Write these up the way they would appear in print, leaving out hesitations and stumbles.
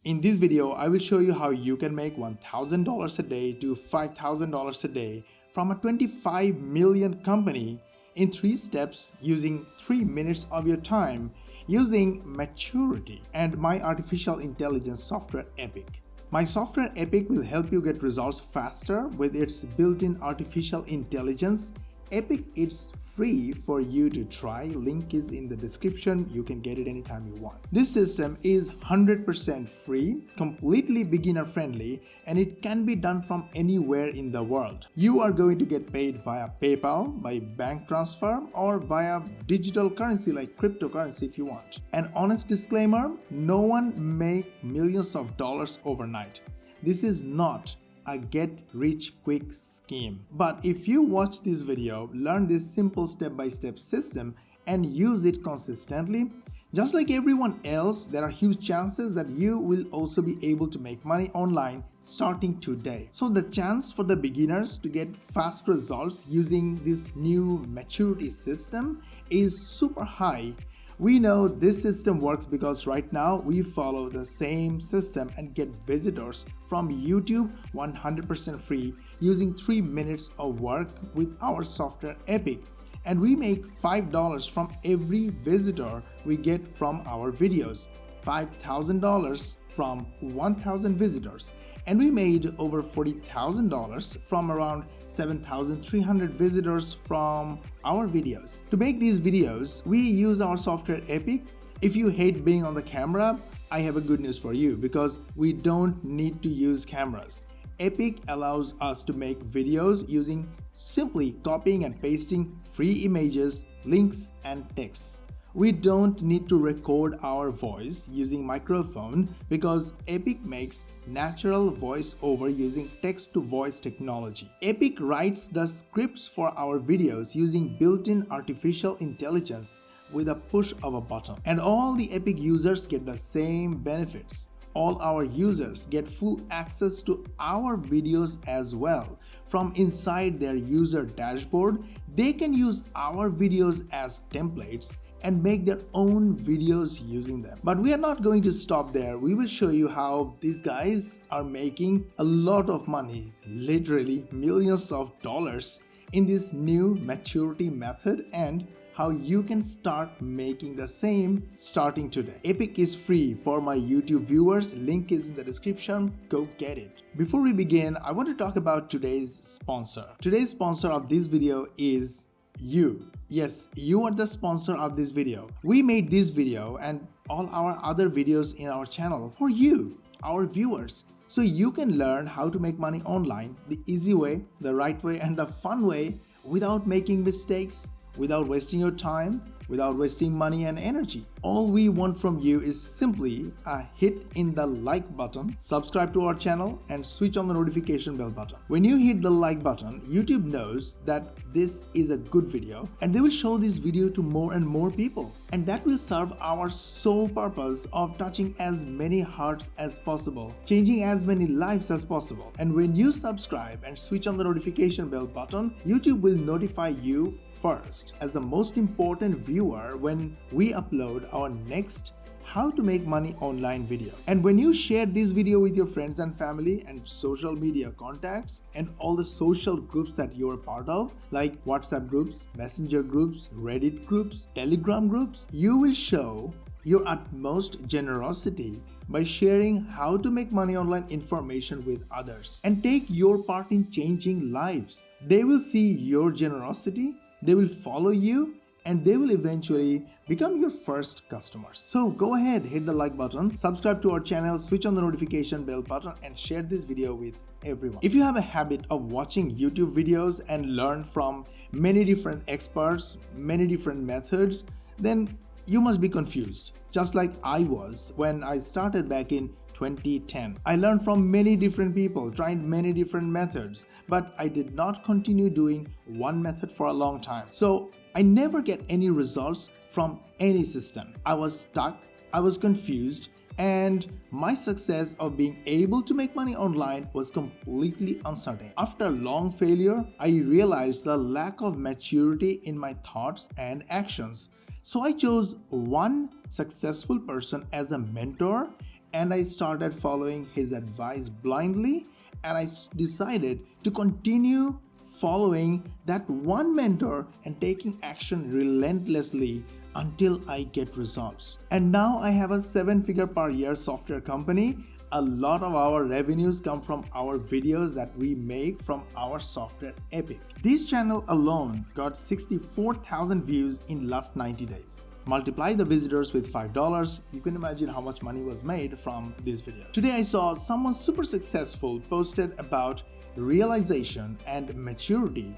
In this video, I will show you how you can make $1,000 a day to $5,000 a day from a 25 million company in 3 steps using 3 minutes of your time using maturity and my artificial intelligence software Epic. My software Epic will help you get results faster with its built-in artificial intelligence. Epic is free for you to try. Link is in the description. You can get it anytime you want. This system is 100% free, completely beginner friendly, and it can be done from anywhere in the world. You are going to get paid via PayPal, by bank transfer, or via digital currency like cryptocurrency if you want. An honest disclaimer, no one makes millions of dollars overnight. This is not a get-rich-quick scheme. But if you watch this video, learn this simple step-by-step system and use it consistently, just like everyone else, there are huge chances that you will also be able to make money online starting today. So the chance for the beginners to get fast results using this new maturity system is super high. We know this system works because right now we follow the same system and get visitors from YouTube 100% free using 3 minutes of work with our software Epic. And we make $5 from every visitor we get from our videos, $5,000 from 1,000 visitors. And we made over $40,000 from around 7,300 visitors from our videos. To make these videos, we use our software Epic. If you hate being on the camera, I have a good news for you because we don't need to use cameras. Epic allows us to make videos using simply copying and pasting free images, links, and texts. We don't need to record our voice using microphone because Epic makes natural voice over using text-to-voice technology. Epic writes the scripts for our videos using built-in artificial intelligence with a push of a button. And all the Epic users get the same benefits. All our users get full access to our videos as well. From inside their user dashboard, they can use our videos as templates and make their own videos using them. But we are not going to stop there. We will show you how these guys are making a lot of money, literally millions of dollars in this new maturity method and how you can start making the same starting today. Epic is free for my YouTube viewers. Link is in the description. Go get it. Before we begin, I want to talk about today's sponsor. Today's sponsor of this video is you. Yes, you are the sponsor of this video. We made this video and all our other videos in our channel for you, our viewers, so you can learn how to make money online the easy way, the right way, and the fun way without making mistakes, without wasting your time, without wasting money and energy. All we want from you is simply a hit in the like button, subscribe to our channel, and switch on the notification bell button. When you hit the like button, YouTube knows that this is a good video and they will show this video to more and more people. And that will serve our sole purpose of touching as many hearts as possible, changing as many lives as possible. And when you subscribe and switch on the notification bell button, YouTube will notify you first as the most important viewer when we upload our next how to make money online video. And when you share this video with your friends and family and social media contacts and all the social groups that you're part of, like WhatsApp groups, Messenger groups, Reddit groups, Telegram groups, you will show your utmost generosity by sharing how to make money online information with others and take your part in changing lives. They will see your generosity, they will follow you, and they will eventually become your first customers. So go ahead, hit the like button, subscribe to our channel, switch on the notification bell button, and share this video with everyone. If you have a habit of watching YouTube videos and learn from many different experts, many different methods, then you must be confused, just like I was when I started back in 2010. I learned from many different people, tried many different methods, but I did not continue doing one method for a long time. So I never get any results from any system. I was stuck, I was confused, and my success of being able to make money online was completely uncertain. After a long failure, I realized the lack of maturity in my thoughts and actions. So I chose one successful person as a mentor and I started following his advice blindly, and I decided to continue following that one mentor and taking action relentlessly until I get results. And now I have a 7-figure per year software company. A lot of our revenues come from our videos that we make from our software epic. This channel alone got 64,000 views in last 90 days. Multiply the visitors with $5, you can imagine how much money was made from this video. Today I saw someone super successful posted about realization and maturity,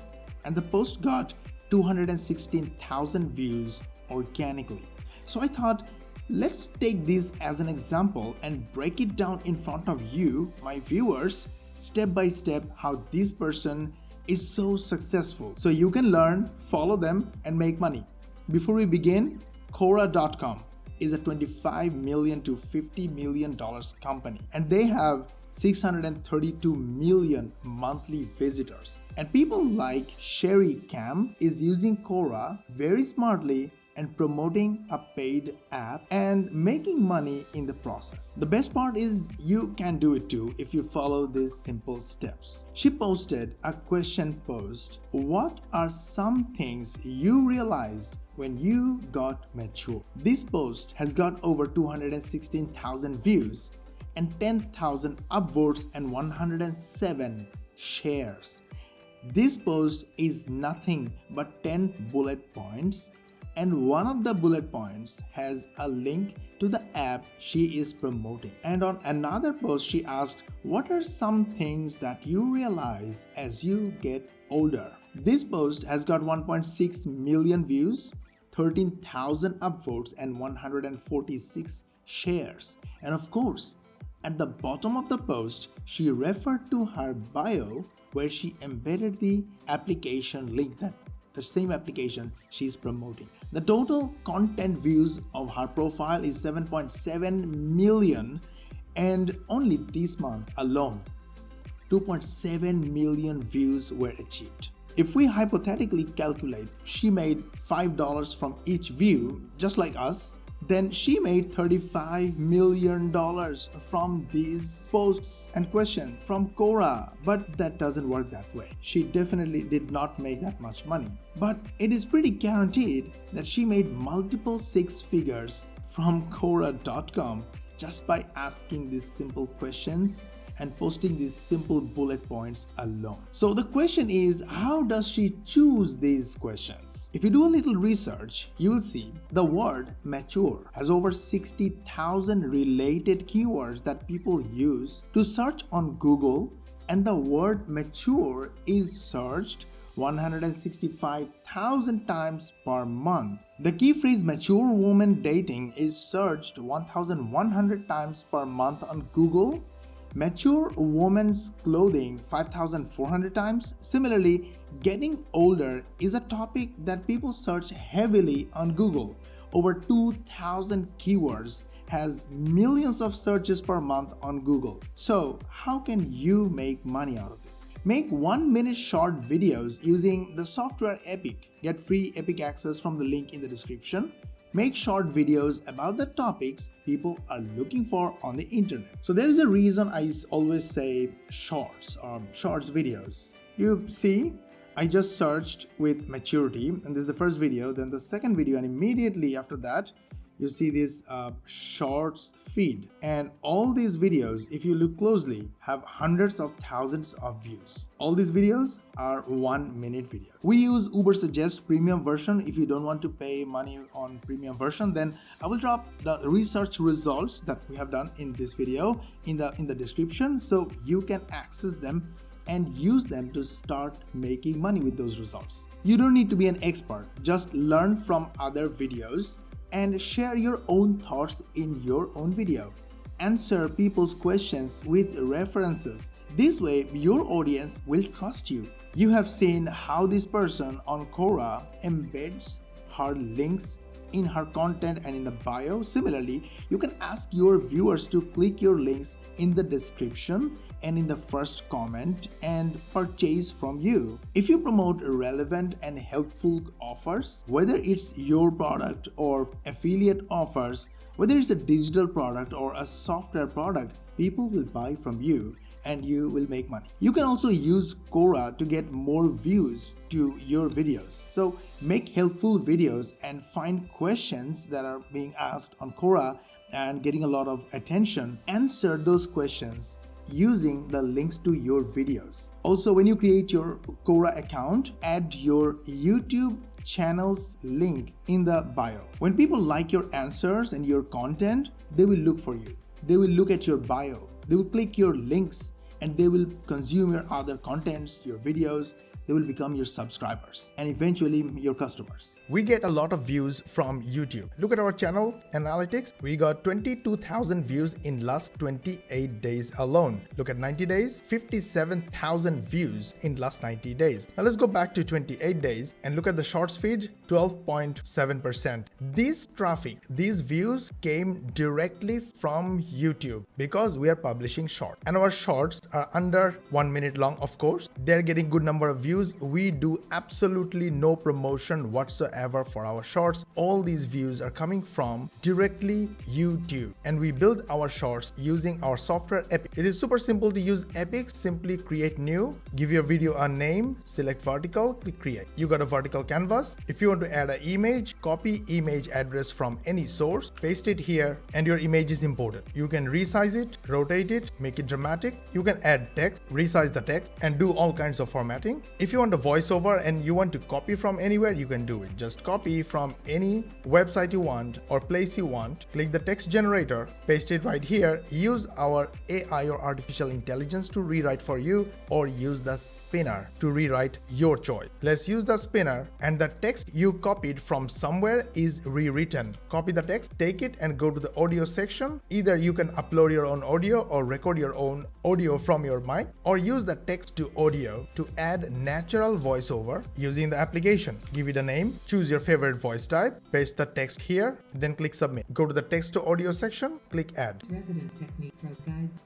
and the post got 216,000 views organically. So I thought, let's take this as an example and break it down in front of you, my viewers, step by step how this person is so successful, so you can learn, follow them, and make money. Before we begin, Quora.com is a $25 million to $50 million company, and they have 632 million monthly visitors. And people like Sherry Cam is using Quora very smartly and promoting a paid app and making money in the process. The best part is you can do it too if you follow these simple steps. She posted a question post: what are some things you realized when you got mature? This post has got over 216,000 views and 10,000 upvotes and 107 shares. This post is nothing but 10 bullet points, and one of the bullet points has a link to the app she is promoting. And on another post, she asked, what are some things that you realize as you get older? This post has got 1.6 million views, 13,000 upvotes, and 146 shares. And of course, at the bottom of the post, she referred to her bio where she embedded the application link, that the same application she's promoting. The total content views of her profile is 7.7 million, and only this month alone 2.7 million views were achieved. If we hypothetically calculate she made $5 from each view, just like us, then she made $35 million from these posts and questions from Quora. But that doesn't work that way. She definitely did not make that much money. But it is pretty guaranteed that she made multiple 6 figures from Quora.com just by asking these simple questions and posting these simple bullet points alone. So the question is, how does she choose these questions? If you do a little research, you will see the word mature has over 60,000 related keywords that people use to search on Google, and the word mature is searched 165,000 times per month. The key phrase mature woman dating is searched 1,100 times per month on Google. Mature woman's clothing 5,400 times. Similarly, getting older is a topic that people search heavily on Google. Over 2,000 keywords has millions of searches per month on Google. So how can you make money out of this? Make 1-minute short videos using the software Epic. Get free Epic access from the link in the description. Make short videos about the topics people are looking for on the internet. So there is a reason I always say shorts or shorts videos. You see, I just searched with maturity, and this is the first video, then the second video, and immediately after that you see this shorts feed, and all these videos, if you look closely, have hundreds of thousands of views. All these videos are 1-minute videos. We use Uber Suggest premium version. If you don't want to pay money on premium version, then I will drop the research results that we have done in this video in the description, so you can access them and use them to start making money with those results. You don't need to be an expert, just learn from other videos and share your own thoughts in your own video. Answer people's questions with references. This way, your audience will trust you. You have seen how this person on Quora embeds her links in her content and in the bio. Similarly, you can ask your viewers to click your links in the description and in the first comment and purchase from you. If you promote relevant and helpful offers, whether it's your product or affiliate offers, Whether it's a digital product or a software product, people will buy from you and you will make money. You can also use Quora to get more views to your videos. So make helpful videos and find questions that are being asked on Quora and getting a lot of attention. Answer those questions using the links to your videos. Also, when you create your Quora account, add your YouTube channel's link in the bio. When people like your answers and your content, they will look for you. They will look at your bio. They will click your links and they will consume your other contents, your videos. They will become your subscribers and eventually your customers. We get a lot of views from YouTube. Look at our channel analytics. We got 22,000 views in last 28 days alone. Look at 90 days, 57,000 views in last 90 days. Now let's go back to 28 days and look at the shorts feed, 12.7%. This traffic, these views came directly from YouTube because we are publishing shorts. And our shorts are under 1 minute long, of course. They're getting good number of views. We do absolutely no promotion whatsoever for our shorts. All these views are coming from directly YouTube, and we build our shorts using our software Epic. It is super simple to use Epic. Simply create new, give your video a name, select vertical, click create. You got a vertical canvas. If you want to add an image, copy image address from any source, paste it here, and your image is imported. You can resize it, rotate it, make it dramatic. You can add text, resize the text, and do all kinds of formatting. If you want a voiceover and you want to copy from anywhere, you can do it. Just copy from any website you want or place you want. Click the text generator, paste it right here. Use our AI or artificial intelligence to rewrite for you, or use the spinner to rewrite your choice. Let's use the spinner, and the text you copied from somewhere is rewritten. Copy the text, take it and go to the audio section. Either you can upload your own audio or record your own audio from your mic, or use the text to audio to add natural voiceover using the application. Give it a name, choose your favorite voice type, paste the text here, then click submit. Go to the text to audio section, click add.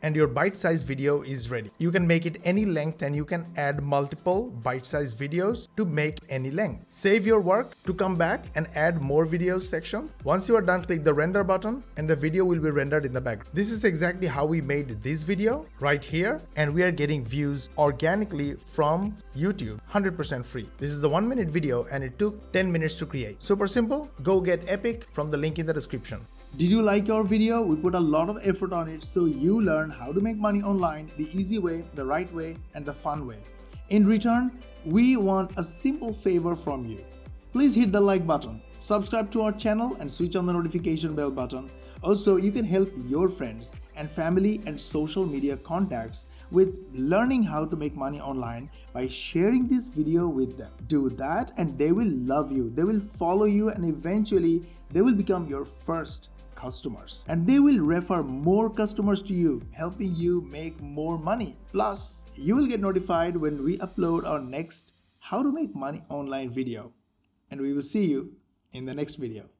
And your bite-sized video is ready. You can make it any length and you can add multiple bite-sized videos to make any length. Save your work to come back and add more videos sections. Once you are done, click the render button and the video will be rendered in the background. This is exactly how we made this video right here, and we are getting views organically from YouTube, 100% free. This is a 1 minute video and it took 10 minutes to create. Super simple. Go get Epic from the link in the description. Did you like our video? We put a lot of effort on it so you learn how to make money online the easy way, the right way, and the fun way. In return, we want a simple favor from you. Please hit the like button, subscribe to our channel, and switch on the notification bell button. Also, you can help your friends and family and social media contacts with learning how to make money online by sharing this video with them. Do that and they will love you. They will follow you and eventually they will become your first customers. And they will refer more customers to you, helping you make more money. Plus, you will get notified when we upload our next How to Make Money Online video. And we will see you in the next video.